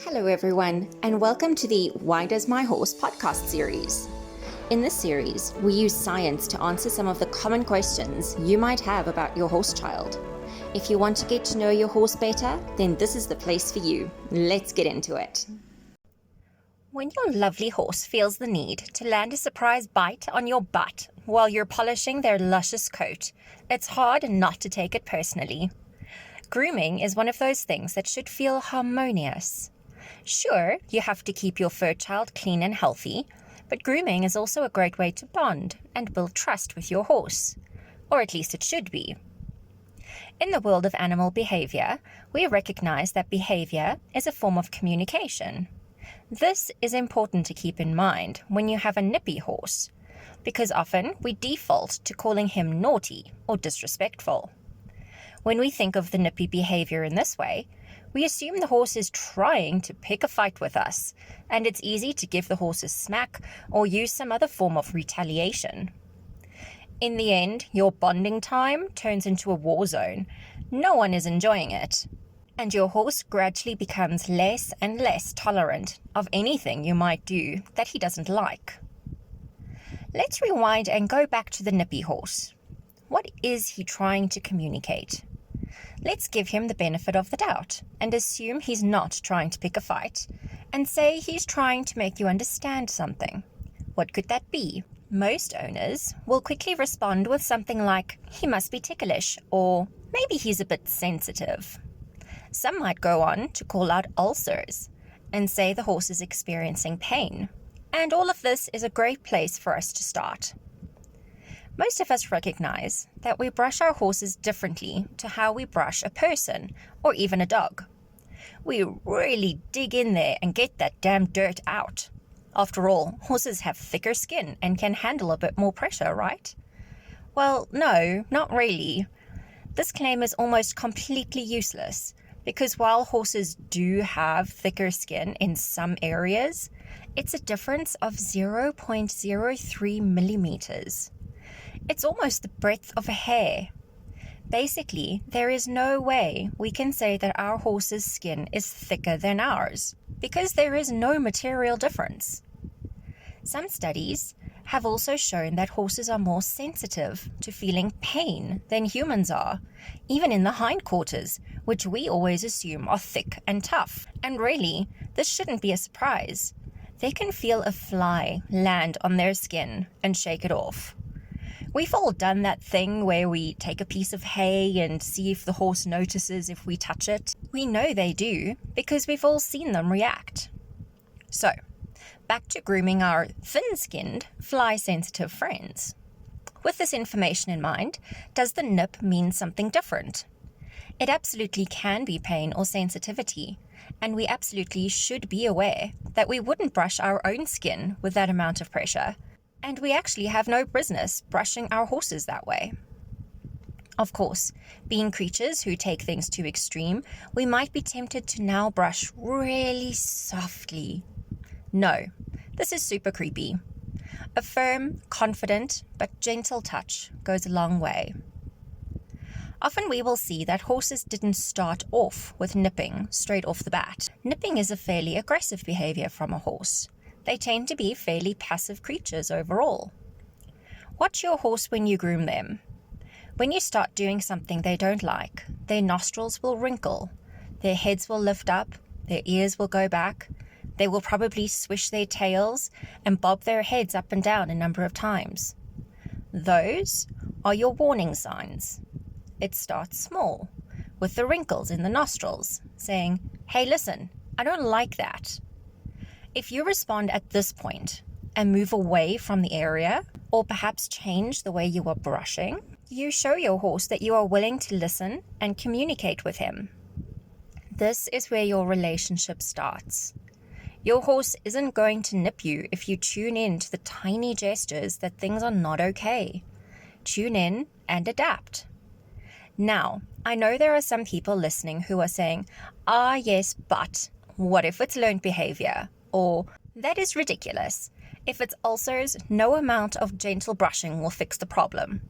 Hello everyone, and welcome to the Why Does My Horse podcast series. In this series, we use science to answer some of the common questions you might have about your horse child. If you want to get to know your horse better, then this is the place for you. Let's get into it. When your lovely horse feels the need to land a surprise bite on your butt while you're polishing their luscious coat, it's hard not to take it personally. Grooming is one of those things that should feel harmonious. Sure, you have to keep your fur child clean and healthy, but grooming is also a great way to bond and build trust with your horse. Or at least it should be. In the world of animal behaviour, we recognize that behaviour is a form of communication. This is important to keep in mind when you have a nippy horse, because often we default to calling him naughty or disrespectful. When we think of the nippy behaviour in this way, we assume the horse is trying to pick a fight with us, and it's easy to give the horse a smack or use some other form of retaliation. In the end, your bonding time turns into a war zone. No one is enjoying it, and your horse gradually becomes less and less tolerant of anything you might do that he doesn't like. Let's rewind and go back to the nippy horse. What is he trying to communicate? Let's give him the benefit of the doubt and assume he's not trying to pick a fight and say he's trying to make you understand something. What could that be? Most owners will quickly respond with something like, he must be ticklish, or maybe he's a bit sensitive. Some might go on to call out ulcers and say the horse is experiencing pain. And all of this is a great place for us to start. Most of us recognize that we brush our horses differently to how we brush a person or even a dog. We really dig in there and get that damn dirt out. After all, horses have thicker skin and can handle a bit more pressure, right? Well, no, not really. This claim is almost completely useless because while horses do have thicker skin in some areas, it's a difference of 0.03 millimeters. It's almost the breadth of a hair. Basically, there is no way we can say that our horse's skin is thicker than ours, because there is no material difference. Some studies have also shown that horses are more sensitive to feeling pain than humans are, even in the hindquarters, which we always assume are thick and tough. And really, this shouldn't be a surprise. They can feel a fly land on their skin and shake it off. We've all done that thing where we take a piece of hay and see if the horse notices if we touch it. We know they do because we've all seen them react. So, back to grooming our thin-skinned, fly-sensitive friends. With this information in mind, does the nip mean something different? It absolutely can be pain or sensitivity, and we absolutely should be aware that we wouldn't brush our own skin with that amount of pressure. And we actually have no business brushing our horses that way. Of course, being creatures who take things too extreme, we might be tempted to now brush really softly. No, this is super creepy. A firm, confident, but gentle touch goes a long way. Often we will see that horses didn't start off with nipping straight off the bat. Nipping is a fairly aggressive behavior from a horse. They tend to be fairly passive creatures overall. Watch your horse when you groom them. When you start doing something they don't like, their nostrils will wrinkle, their heads will lift up, their ears will go back, they will probably swish their tails and bob their heads up and down a number of times. Those are your warning signs. It starts small, with the wrinkles in the nostrils, saying, hey listen, I don't like that. If you respond at this point and move away from the area, or perhaps change the way you are brushing, you show your horse that you are willing to listen and communicate with him. This is where your relationship starts. Your horse isn't going to nip you if you tune in to the tiny gestures that things are not okay. Tune in and adapt. Now, I know there are some people listening who are saying, yes, but what if it's learned behavior? Or, that is ridiculous. If it's ulcers, no amount of gentle brushing will fix the problem.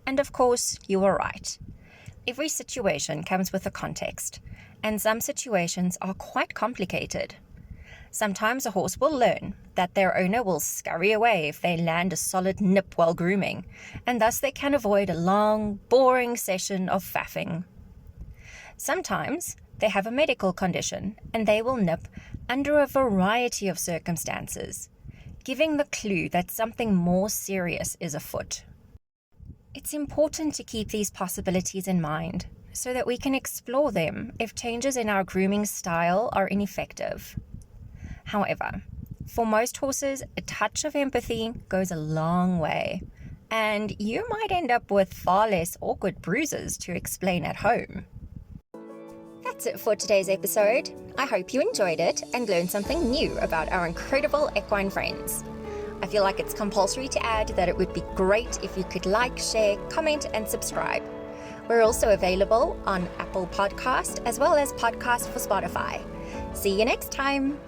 And of course, you are right. Every situation comes with a context, and some situations are quite complicated. Sometimes a horse will learn that their owner will scurry away if they land a solid nip while grooming, and thus they can avoid a long, boring session of faffing. Sometimes they have a medical condition and they will nip under a variety of circumstances, giving the clue that something more serious is afoot. It's important to keep these possibilities in mind so that we can explore them if changes in our grooming style are ineffective. However, for most horses, a touch of empathy goes a long way, and you might end up with far less awkward bruises to explain at home. That's it for today's episode. I hope you enjoyed it and learned something new about our incredible equine friends. I feel like it's compulsory to add that it would be great if you could like, share, comment, and subscribe. We're also available on Apple Podcast as well as Podcast for Spotify. See you next time.